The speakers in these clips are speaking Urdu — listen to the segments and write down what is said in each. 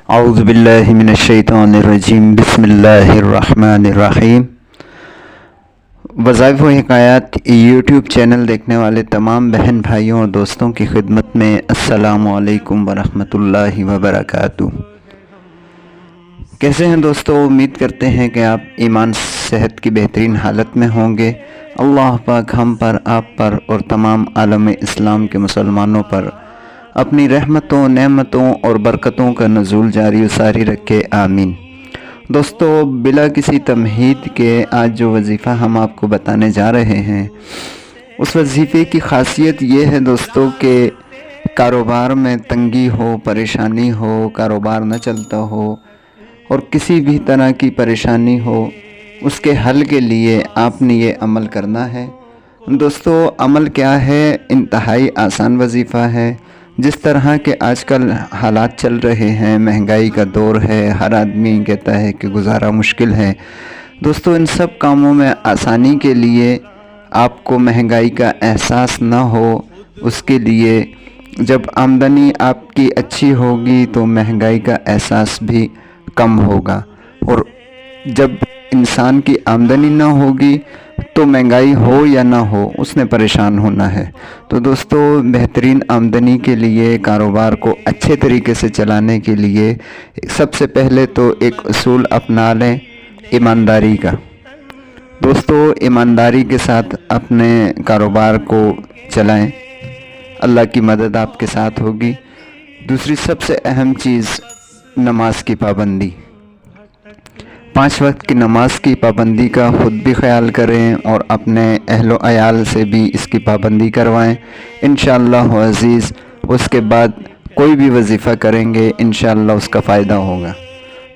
اعوذ باللہ من الشیطان الرجیم بسم اللہ الرحمن الرحیم۔ وظائف و حکایات یوٹیوب چینل دیکھنے والے تمام بہن بھائیوں اور دوستوں کی خدمت میں السلام علیکم ورحمۃ اللہ وبرکاتہ۔ کیسے ہیں دوستو؟ امید کرتے ہیں کہ آپ ایمان صحت کی بہترین حالت میں ہوں گے۔ اللہ پاک ہم پر، آپ پر اور تمام عالم اسلام کے مسلمانوں پر اپنی رحمتوں، نعمتوں اور برکتوں کا نزول جاری و ساری رکھے، آمین۔ دوستو، بلا کسی تمہید کے آج جو وظیفہ ہم آپ کو بتانے جا رہے ہیں، اس وظیفے کی خاصیت یہ ہے دوستو کہ کاروبار میں تنگی ہو، پریشانی ہو، کاروبار نہ چلتا ہو اور کسی بھی طرح کی پریشانی ہو، اس کے حل کے لیے آپ نے یہ عمل کرنا ہے۔ دوستو، عمل کیا ہے؟ انتہائی آسان وظیفہ ہے۔ جس طرح کے آج کل حالات چل رہے ہیں، مہنگائی کا دور ہے، ہر آدمی کہتا ہے کہ گزارا مشکل ہے۔ دوستو، ان سب کاموں میں آسانی کے لیے آپ کو مہنگائی کا احساس نہ ہو، اس کے لیے جب آمدنی آپ کی اچھی ہوگی تو مہنگائی کا احساس بھی کم ہوگا، اور جب انسان کی آمدنی نہ ہوگی تو مہنگائی ہو یا نہ ہو اس نے پریشان ہونا ہے۔ تو دوستو، بہترین آمدنی کے لیے، کاروبار کو اچھے طریقے سے چلانے کے لیے سب سے پہلے تو ایک اصول اپنا لیں، ایمانداری کا۔ دوستو، ایمانداری کے ساتھ اپنے کاروبار کو چلائیں، اللہ کی مدد آپ کے ساتھ ہوگی۔ دوسری سب سے اہم چیز نماز کی پابندی۔ 5 وقت کی نماز کی پابندی کا خود بھی خیال کریں اور اپنے اہل و عیال سے بھی اس کی پابندی کروائیں، انشاءاللہ عزیز۔ اس کے بعد کوئی بھی وظیفہ کریں گے انشاءاللہ اس کا فائدہ ہوگا۔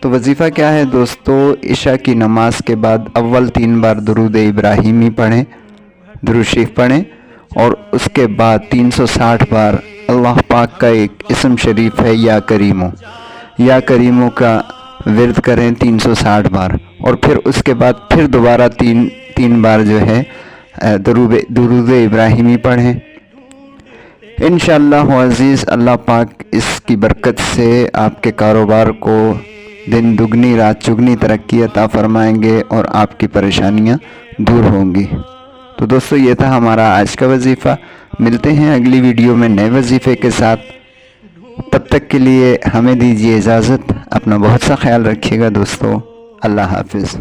تو وظیفہ کیا ہے دوستو؟ عشاء کی نماز کے بعد اول 3 بار درود ابراہیمی پڑھیں، درود شریف پڑھیں، اور اس کے بعد 360 بار اللہ پاک کا ایک اسم شریف ہے یا کریمو، یا کریمو کا ورد کریں 360 بار، اور پھر اس کے بعد پھر دوبارہ تین بار جو ہے درود ابراہیمی پڑھیں۔ انشاءاللہ عزیز، اللہ پاک اس کی برکت سے آپ کے کاروبار کو دن دگنی رات چگنی ترقی عطا فرمائیں گے اور آپ کی پریشانیاں دور ہوں گی۔ تو دوستو، یہ تھا ہمارا آج کا وظیفہ۔ ملتے ہیں اگلی ویڈیو میں نئے وظیفے کے ساتھ۔ تب تک کے لیے ہمیں دیجیے اجازت۔ اپنا بہت سا خیال رکھیے گا دوستو۔ اللہ حافظ۔